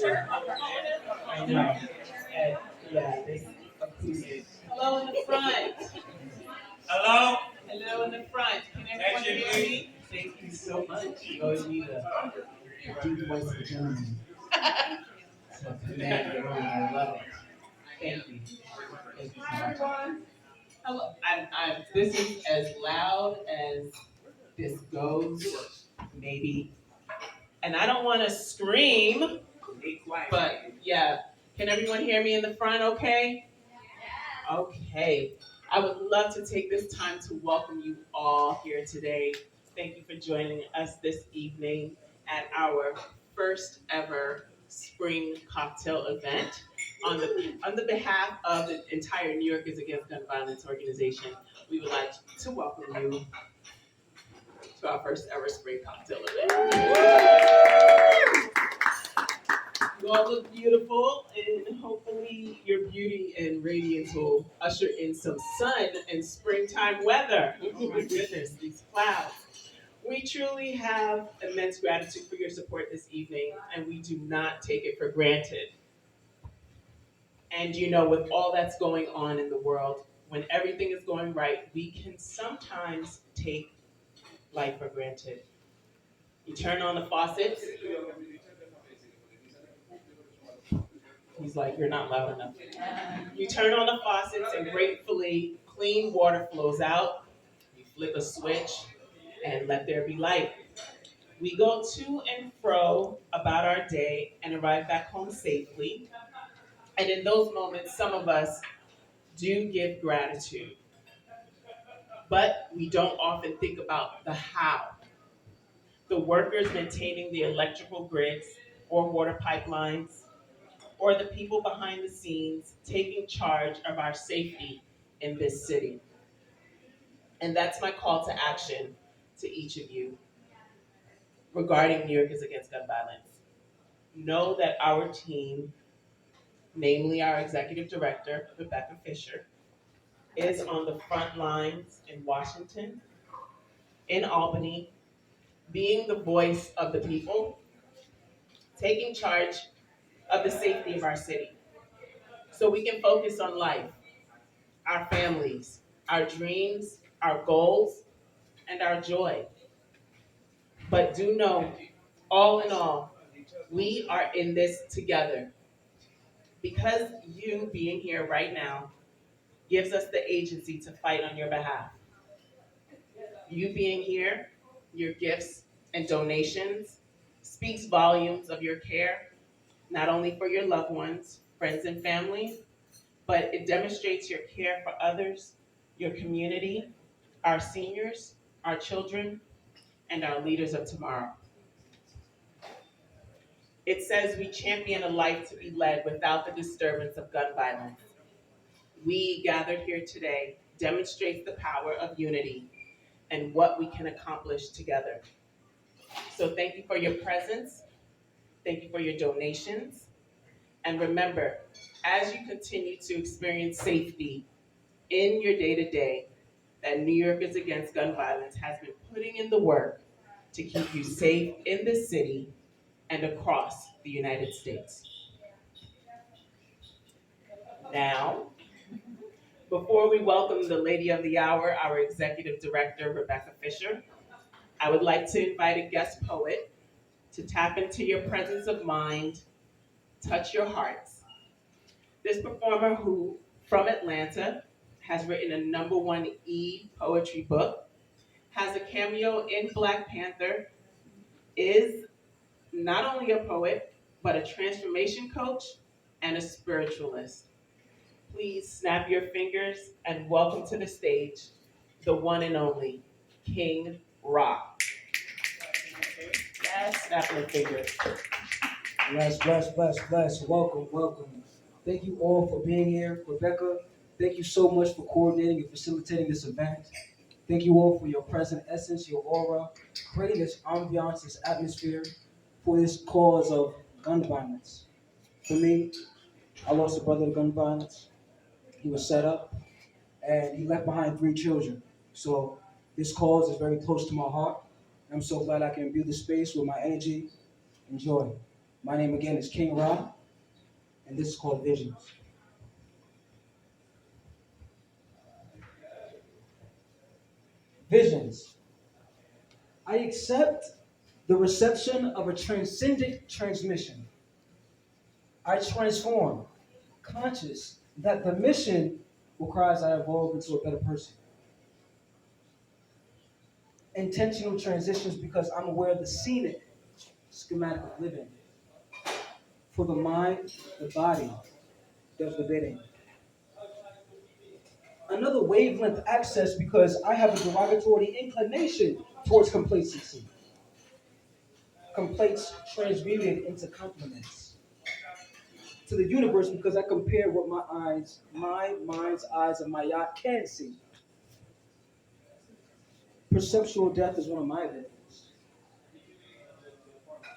I know. And, yeah, this acoustic. Hello in the front. Hello? Hello in the front. Can everyone hear me? Thank you so much. Oh, you need a deep voice of a gentleman. So command your own. I love it. Thank you. Thank you so much. Hello. This is as loud as this goes, maybe. And I don't want to scream, but yeah. Can everyone hear me in the front okay? Okay. I would love to take this time to welcome you all here today. Thank you for joining us this evening at our first ever spring cocktail event. On the behalf of the entire New York is Against Gun Violence organization, we would like to welcome you to our first ever spring cocktail event. You all look beautiful, and hopefully your beauty and radiance will usher in some sun and springtime weather. Oh my goodness, these clouds. We truly have immense gratitude for your support this evening, and we do not take it for granted. And with all that's going on in the world, when everything is going right, we can sometimes take life for granted. You turn on the faucets. He's like, you're not loud enough. You turn on the faucets and gratefully clean water flows out. You flip a switch and let there be light. We go to and fro about our day and arrive back home safely. And in those moments, some of us do give gratitude, but we don't often think about the how. The workers maintaining the electrical grids or water pipelines, or the people behind the scenes taking charge of our safety in this city. And that's my call to action to each of you regarding New York is Against Gun Violence. Know that our team, namely our executive director, Rebecca Fisher, is on the front lines in Washington, in Albany, being the voice of the people, taking charge of the safety of our city so we can focus on life, our families, our dreams, our goals, and our joy. But do know, all in all, we are in this together. Because you being here right now gives us the agency to fight on your behalf. You being here, your gifts and donations speaks volumes of your care, not only for your loved ones, friends, and family, but it demonstrates your care for others, your community, our seniors, our children, and our leaders of tomorrow. It says we champion a life to be led without the disturbance of gun violence. We gathered here today demonstrates the power of unity and what we can accomplish together. So thank you for your presence. Thank you for your donations. And remember, as you continue to experience safety in your day-to-day, that New York is Against Gun Violence has been putting in the work to keep you safe in this city and across the United States. Now, before we welcome the lady of the hour, our executive director, Rebecca Fisher, I would like to invite a guest poet to tap into your presence of mind, touch your hearts. This performer who, from Atlanta, has written a #1 poetry book, has a cameo in Black Panther, is not only a poet, but a transformation coach and a spiritualist. Please snap your fingers and welcome to the stage, the one and only King Rock. Yes, snap your fingers. Bless, bless, bless, bless. Welcome, welcome. Thank you all for being here. Rebecca, thank you so much for coordinating and facilitating this event. Thank you all for your present essence, your aura, creating this ambiance, this atmosphere for this cause of gun violence. For me, I lost a brother to gun violence. He was set up and he left behind 3 children. So this cause is very close to my heart. I'm so glad I can imbue the space with my energy and joy. My name again is King Ra, and this is called Visions. Visions. I accept the reception of a transcendent transmission. I transform, conscious that the mission requires I evolve into a better person. Intentional transitions because I'm aware of the scenic schematic of living. For the mind, the body does the bidding. Another wavelength access because I have a derogatory inclination towards complacency. Complaints transmuted into compliments to the universe because I compare what my mind's eyes and my yacht can see. Perceptual death is one of my events.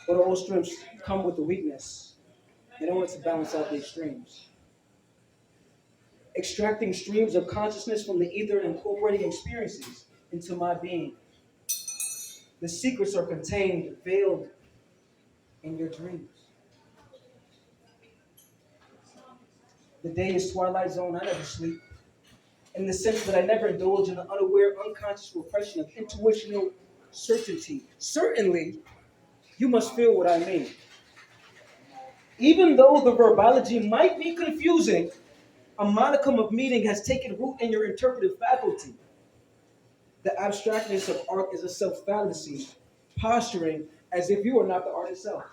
But all strengths come with a weakness in order to balance out the extremes. Extracting streams of consciousness from the ether and incorporating experiences into my being. The secrets are contained, veiled in your dreams. The day is twilight zone, I never sleep. In the sense that I never indulge in the unaware, unconscious repression of intuitional certainty. Certainly, you must feel what I mean. Even though the verbology might be confusing, a modicum of meaning has taken root in your interpretive faculty. The abstractness of art is a self-fallacy, posturing as if you are not the art itself.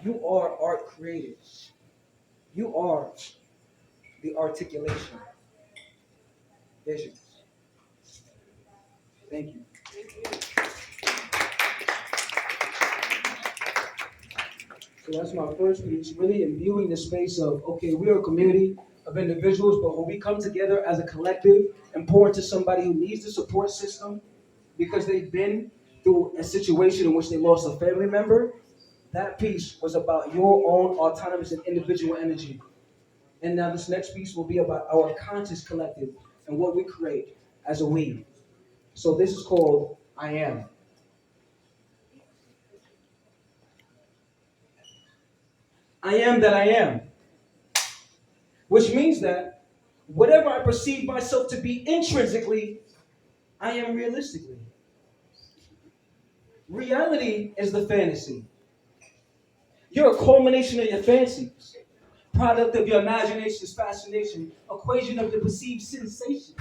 You are art created. You are the articulation. Visions. Thank you. So that's my first piece, really imbuing the space of, okay, we are a community of individuals, but when we come together as a collective and pour into somebody who needs the support system because they've been through a situation in which they lost a family member, that piece was about your own autonomous and individual energy. And now this next piece will be about our conscious collective and what we create as a we. So this is called I Am. I am that I am, which means that whatever I perceive myself to be intrinsically, I am realistically. Reality is the fantasy. You're a culmination of your fancies, product of your imagination's fascination, equation of the perceived sensations.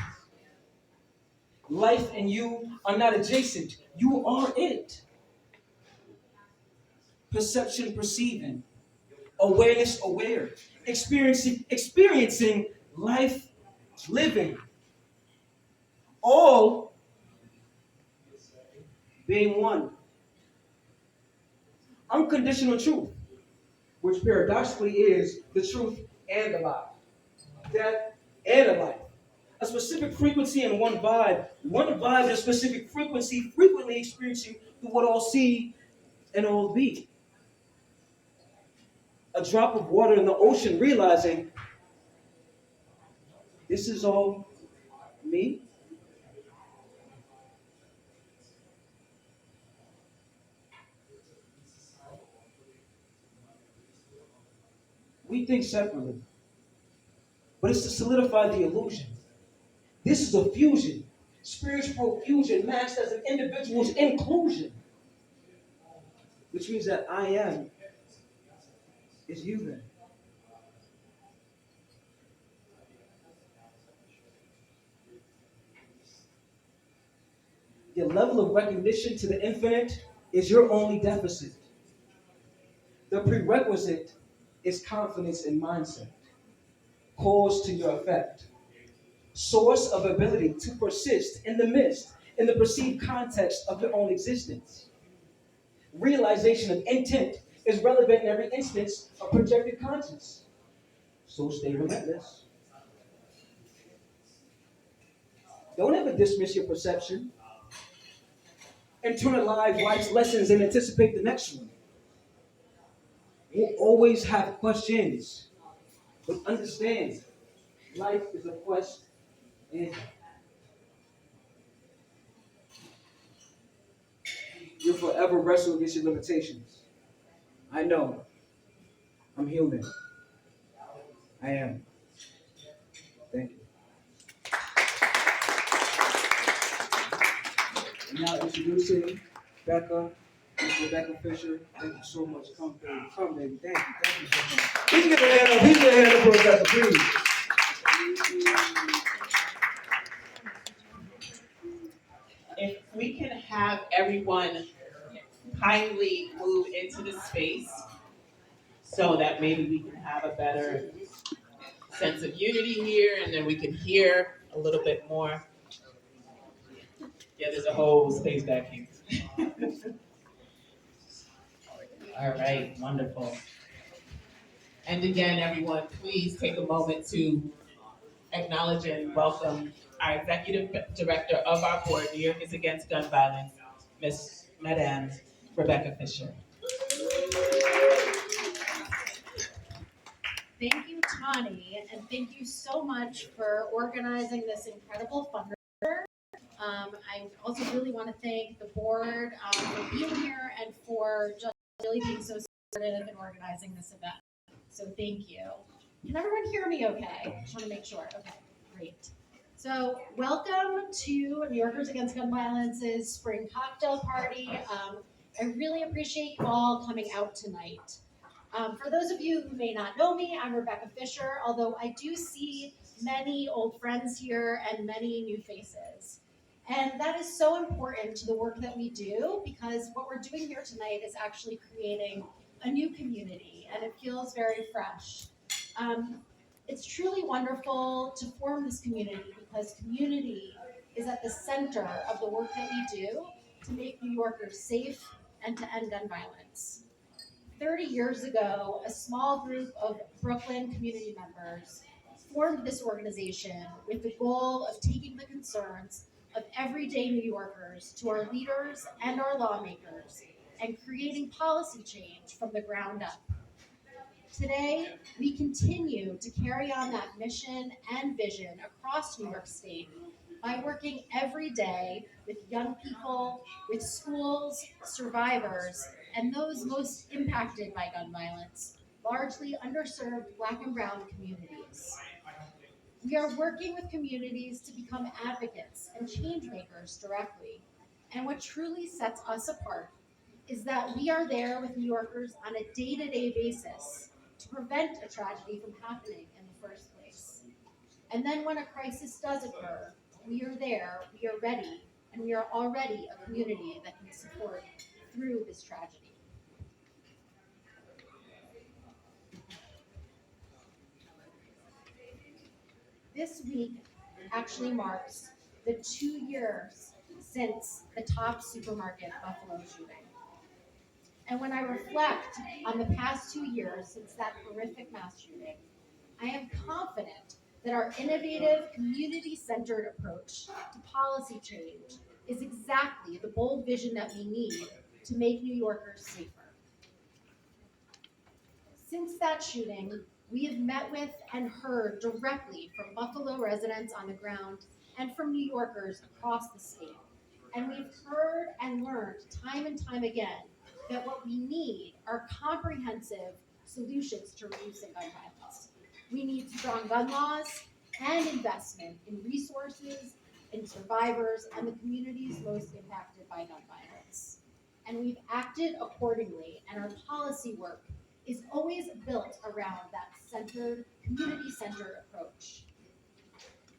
Life and you are not adjacent. You are it. Perception perceiving. Awareness aware. Experiencing life living. All being one. Unconditional truth, which paradoxically is the truth and the lie. Death and a life. A specific frequency and one vibe. One vibe and a specific frequency frequently experiencing through what all see and all be. A drop of water in the ocean realizing this is all me. We think separately, but it's to solidify the illusion. This is a fusion, spiritual fusion matched as an individual's inclusion, which means that I am is you then. Your level of recognition to the infinite is your only deficit. The prerequisite is confidence in mindset, cause to your effect, source of ability to persist in the midst, in the perceived context of your own existence. Realization of intent is relevant in every instance of projected conscience. So stay relentless. Don't ever dismiss your perception. Internalize life's lessons and anticipate the next one. We'll always have questions, but understand life is a quest and You'll forever wrestle against your limitations. I know. I'm human. I am. Thank you. And now introducing Becca, Miss Rebecca Fisher. Thank you so much. Come, baby. Come, baby. Thank you. Thank you so much. Please give a hand up. Please give a hand up for Rebecca, please. If we can have everyone kindly move into the space so that maybe we can have a better sense of unity here and then we can hear a little bit more. Yeah, there's a whole space back here. All right, wonderful. And again, everyone, please take a moment to acknowledge and welcome our executive director of our board, New York is Against Gun Violence, Miss Madame Rebecca Fisher. Thank you, Tani, and thank you so much for organizing this incredible fundraiser. I also really want to thank the board for being here and for just really being so supportive in organizing this event. So thank you. Can everyone hear me okay? Just want to make sure. Okay, great. So welcome to New Yorkers Against Gun Violence's spring cocktail party. I really appreciate you all coming out tonight. For those of you who may not know me, I'm Rebecca Fisher, although I do see many old friends here and many new faces. And that is so important to the work that we do because what we're doing here tonight is actually creating a new community and it feels very fresh. It's truly wonderful to form this community because community is at the center of the work that we do to make New Yorkers safe and to end gun violence. 30 years ago, a small group of Brooklyn community members formed this organization with the goal of taking the concerns of everyday New Yorkers to our leaders and our lawmakers and creating policy change from the ground up. Today, we continue to carry on that mission and vision across New York State by working every day with young people, with schools, survivors, and those most impacted by gun violence, largely underserved Black and Brown communities. We are working with communities to become advocates and change makers directly. And what truly sets us apart is that we are there with New Yorkers on a day-to-day basis to prevent a tragedy from happening in the first place. And then when a crisis does occur, we are there, we are ready, and we are already a community that can support through this tragedy. This week actually marks the 2 years since the top supermarket Buffalo shooting. And when I reflect on the past 2 years since that horrific mass shooting, I am confident that our innovative, community-centered approach to policy change is exactly the bold vision that we need to make New Yorkers safer. Since that shooting, we have met with and heard directly from Buffalo residents on the ground and from New Yorkers across the state. And we've heard and learned time and time again that what we need are comprehensive solutions to reducing gun violence. We need strong gun laws and investment in resources, in survivors, and the communities most impacted by gun violence. And we've acted accordingly, and our policy work is always built around that community-centered approach.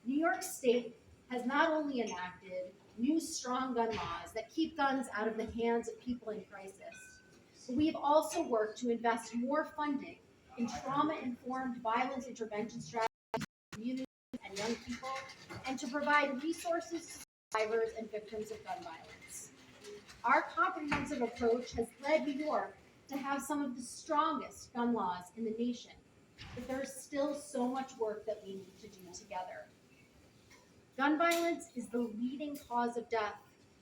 New York State has not only enacted new strong gun laws that keep guns out of the hands of people in crisis, but we have also worked to invest more funding in trauma-informed violence intervention strategies for communities and young people, and to provide resources to survivors and victims of gun violence. Our comprehensive approach has led New York to have some of the strongest gun laws in the nation, but there is still so much work that we need to do together. Gun violence is the leading cause of death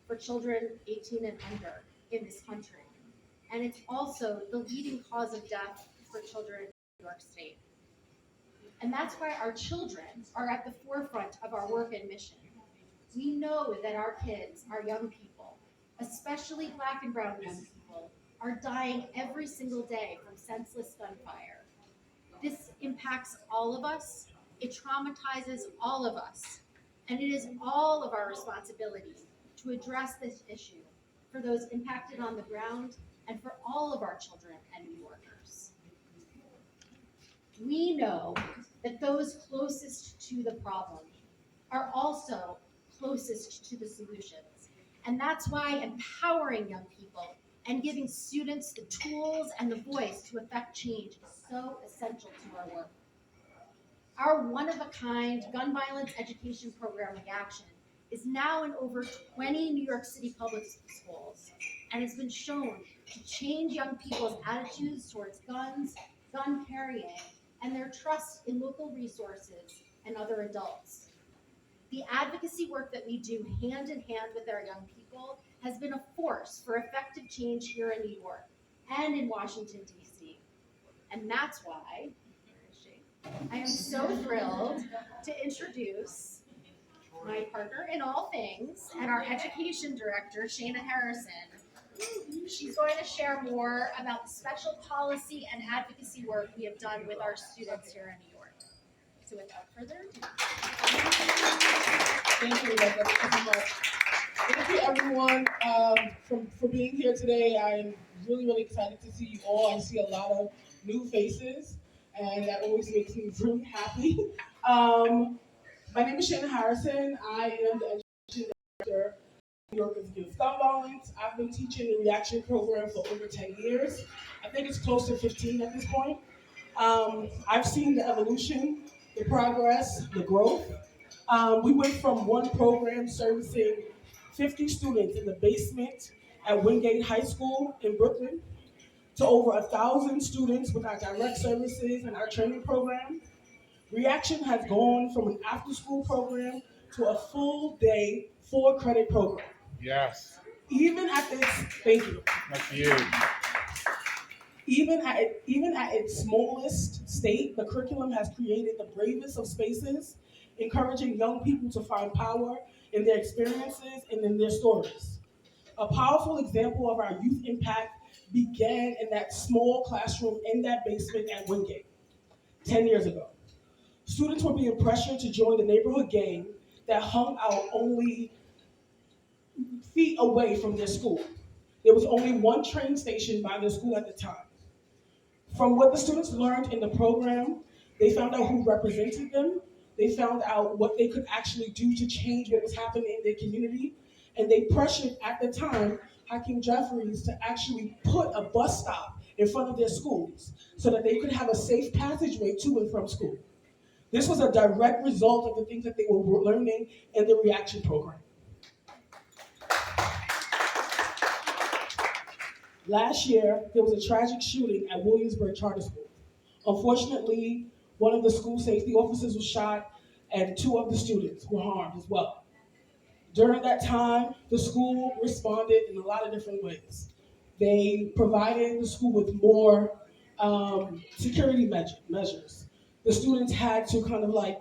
for children 18 and under in this country, and it's also the leading cause of death for children in New York State. And that's why our children are at the forefront of our work and mission. We know that our kids, our young people, especially Black and brown young people, are dying every single day from senseless gunfire. This impacts all of us, it traumatizes all of us, and it is all of our responsibility to address this issue for those impacted on the ground and for all of our children and New Yorkers. We know that those closest to the problem are also closest to the solutions. And that's why empowering young people and giving students the tools and the voice to affect change is so essential to our work. Our one-of-a-kind gun violence education program, Reaction, is now in over 20 New York City public schools and has been shown to change young people's attitudes towards guns, gun carrying, and their trust in local resources and other adults. The advocacy work that we do hand in hand with our young people has been a force for effective change here in New York and in Washington, D.C. And that's why I am so thrilled to introduce my partner in all things and our education director, Shana Harrison. She's going to share more about the special policy and advocacy work we have done with our students here in New York. So without further ado. Thank you, Rebecca, so much. Thank you, everyone, for being here today. I'm really, really excited to see you all. I see a lot of new faces, and that always makes me really happy. Um, my name is Shannon Harrison. I am the education director of New Yorkers Against Gun Violence. I've been teaching the Reaction program for over 10 years. I think it's close to 15 at this point. I've seen the evolution, the progress, the growth. We went from one program servicing 50 students in the basement at Wingate High School in Brooklyn to over 1,000 students with our direct services and our training program. Reaction has gone from an after-school program to a full day, 4-credit program. Yes, Even at its, thank you. that's huge. Even at its smallest state, the curriculum has created the bravest of spaces, encouraging young people to find power in their experiences and in their stories. A powerful example of our youth impact began in that small classroom in that basement at Wingate 10 years ago. Students were being pressured to join the neighborhood gang that hung out only feet away from their school. There was only one train station by their school at the time. From what the students learned in the program, they found out who represented them. They found out what they could actually do to change what was happening in their community. And they pressured, at the time, Hakeem Jeffries to actually put a bus stop in front of their schools so that they could have a safe passageway to and from school. This was a direct result of the things that they were learning in the Reaction program. Last year, there was a tragic shooting at Williamsburg Charter School. Unfortunately, one of the school safety officers was shot and 2 of the students were harmed as well. During that time, the school responded in a lot of different ways. They provided the school with more security measures. The students had to kind of like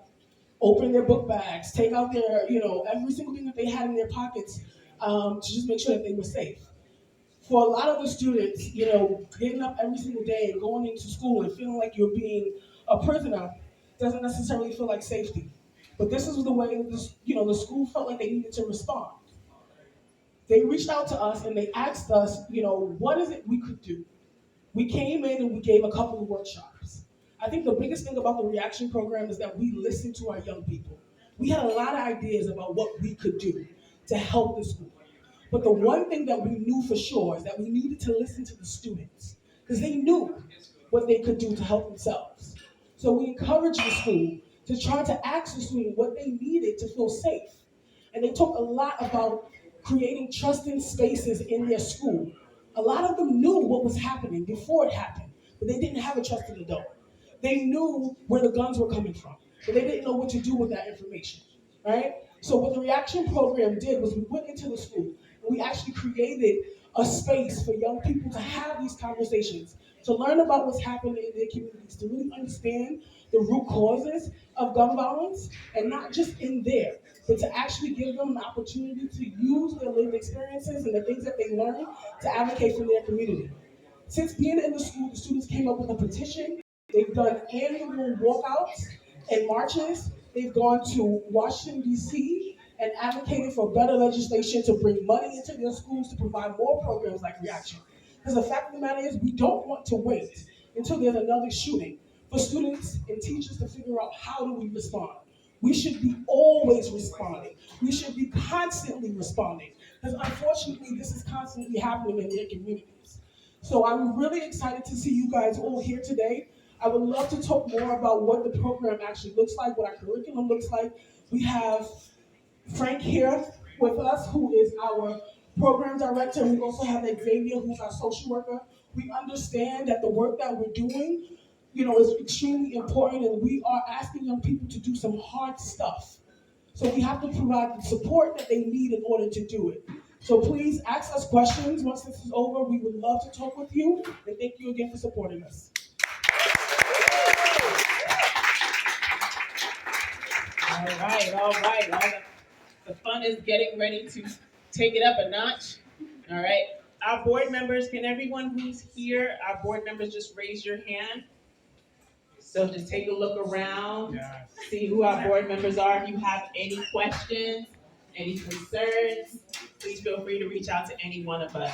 open their book bags, take out their, every single thing that they had in their pockets to just make sure that they were safe. For a lot of the students, getting up every single day and going into school and feeling like you're being a prisoner doesn't necessarily feel like safety. But this is the way that the school felt like they needed to respond. They reached out to us and they asked us, what is it we could do? We came in and we gave a couple of workshops. I think the biggest thing about the Reaction program is that we listened to our young people. We had a lot of ideas about what we could do to help the school. But the one thing that we knew for sure is that we needed to listen to the students because they knew what they could do to help themselves. So we encouraged the school to try to ask the student what they needed to feel safe. And they talked a lot about creating trusting spaces in their school. A lot of them knew what was happening before it happened, but they didn't have a trusted adult. They knew where the guns were coming from, but they didn't know what to do with that information, right? So what the Reaction program did was we went into the school and we actually created a space for young people to have these conversations to learn about what's happening in their communities, to really understand the root causes of gun violence, and not just in there, but to actually give them an opportunity to use their lived experiences and the things that they learn to advocate for their community. Since being in the school, the students came up with a petition. They've done annual walkouts and marches. They've gone to Washington, D.C., and advocated for better legislation to bring money into their schools to provide more programs like Reaction. Because the fact of the matter is, we don't want to wait until there's another shooting for students and teachers to figure out how do we respond. We should be always responding. We should be constantly responding. Because unfortunately, this is constantly happening in their communities. So I'm really excited to see you guys all here today. I would love to talk more about what the program actually looks like, what our curriculum looks like. We have Frank here with us, who is our program director. We also have Xavier, who's our social worker. We understand that the work that we're doing, is extremely important, and we are asking young people to do some hard stuff. So we have to provide the support that they need in order to do it. So please ask us questions once this is over. We would love to talk with you, and thank you again for supporting us. All right, all right. The fun is getting ready to take it up a notch. All right. Our board members, can everyone who's here, our board members, just raise your hand? So just take a look around, see who our board members are. If you have any questions, any concerns, please feel free to reach out to any one of us.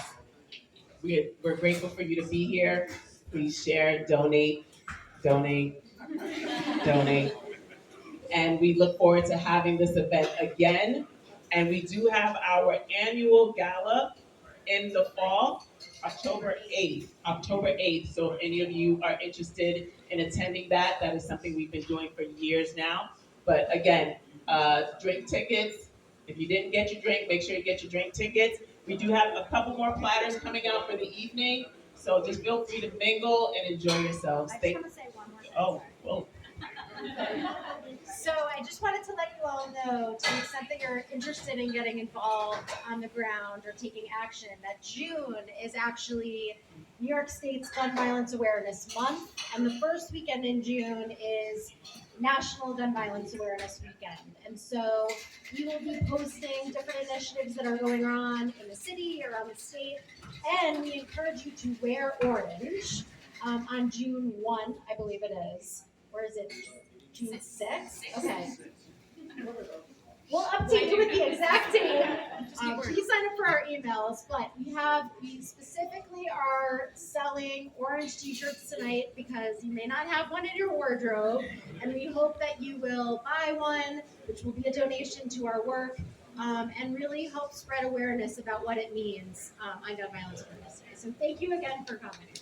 We're grateful for you to be here. Please share, donate, donate, donate. And we look forward to having this event again. And we do have our annual gala in the fall, October 8th. October 8th. So if any of you are interested in attending that, that is something we've been doing for years now. But again, drink tickets. If you didn't get your drink, make sure you get your drink tickets. We do have a couple more platters coming out for the evening. So just feel free to mingle and enjoy yourselves. I just want to say one more thing. Oh, well. So I just wanted to let you all know, to the extent that you're interested in getting involved on the ground or taking action, that June is actually New York State's Gun Violence Awareness Month, and the first weekend in June is National Gun Violence Awareness Weekend. And so we will be posting different initiatives that are going on in the city, around the state, and we encourage you to wear orange on June 1, I believe it is. Or is it June 6th? Okay. We'll update you with the exact date. Please sign up for our emails, but we specifically are selling orange t-shirts tonight because you may not have one in your wardrobe, and we hope that you will buy one, which will be a donation to our work, and really help spread awareness about what it means on Gun Violence Awareness Day. So thank you again for coming.